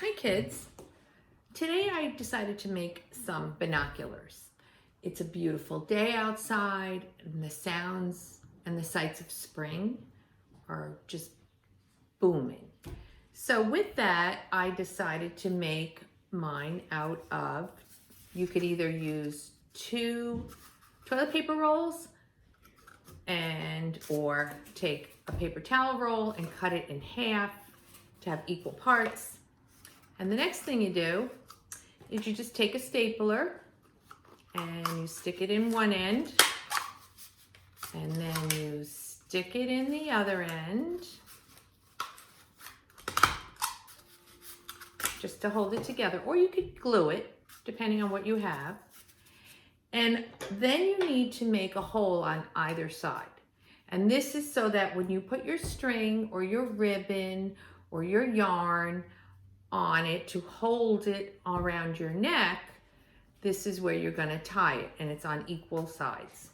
Hi kids. Today I decided to make some binoculars. It's a beautiful day outside and the sounds and the sights of spring are just booming. So with that, I decided to make mine out of, you could either use 2 toilet paper rolls or take a paper towel roll and cut it in half to have equal parts. And the next thing you do is you just take a stapler and you stick it in one end and then you stick it in the other end just to hold it together, or you could glue it depending on what you have. And then you need to make a hole on either side. And this is so that when you put your string or your ribbon or your yarn on it to hold it around your neck, this is where you're going to tie it, and it's on equal sides.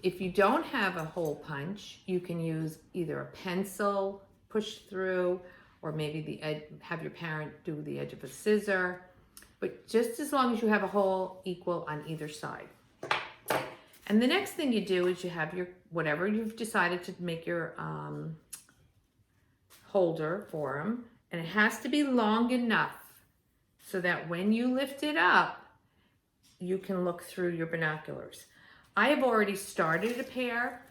If you don't have a hole punch, you can use either a pencil push through, or maybe the edge, have your parent do the edge of a scissor, but just as long as you have a hole equal on either side. And the next thing you do is you have your, whatever you've decided to make your holder for them, and it has to be long enough so that when you lift it up, you can look through your binoculars. I have already started a pair,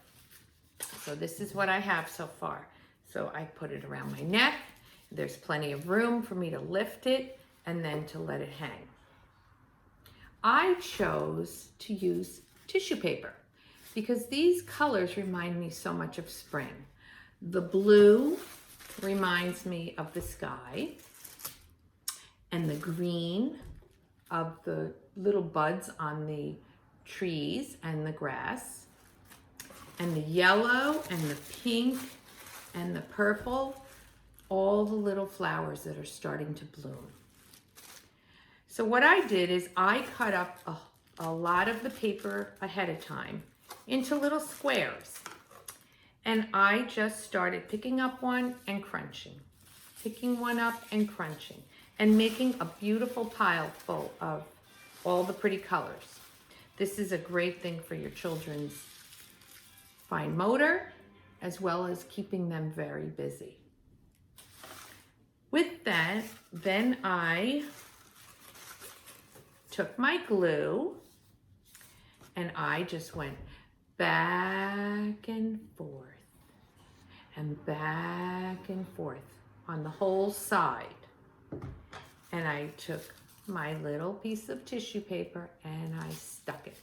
so this is what I have so far. So I put it around my neck. There's plenty of room for me to lift it and then to let it hang. I chose to use tissue paper because these colors remind me so much of spring. The blue reminds me of the sky, and the green of the little buds on the trees and the grass, and the yellow and the pink and the purple, all the little flowers that are starting to bloom. So what I did is I cut up a lot of the paper ahead of time into little squares. And I just started picking up one and crunching, picking one up and crunching, and making a beautiful pile full of all the pretty colors. This is a great thing for your children's fine motor, as well as keeping them very busy. With that, then I took my glue and I just went back and forth and back and forth on the whole side. And I took my little piece of tissue paper and I stuck it.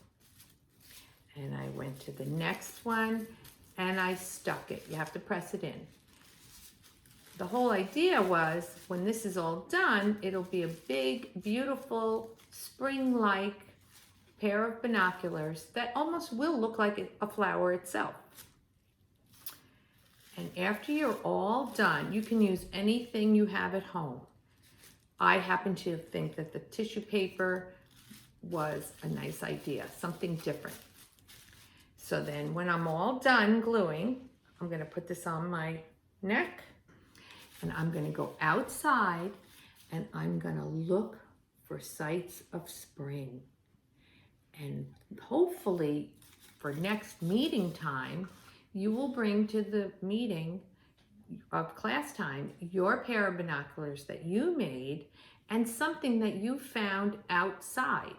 And I went to the next one and I stuck it. You have to press it in. The whole idea was when this is all done, it'll be a big, beautiful, spring-like pair of binoculars that almost will look like a flower itself. And after you're all done, you can use anything you have at home. I happen to think that the tissue paper was a nice idea, something different. So then when I'm all done gluing, I'm gonna put this on my neck and I'm gonna go outside and I'm gonna look for sights of spring. And hopefully for next meeting time, you will bring to the meeting of class time your pair of binoculars that you made and something that you found outside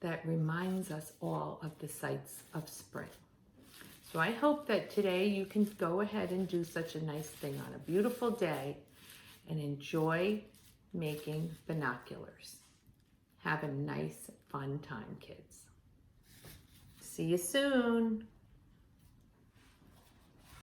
that reminds us all of the sights of spring. So I hope that today you can go ahead and do such a nice thing on a beautiful day and enjoy making binoculars. Have a nice, fun time, kids. See you soon.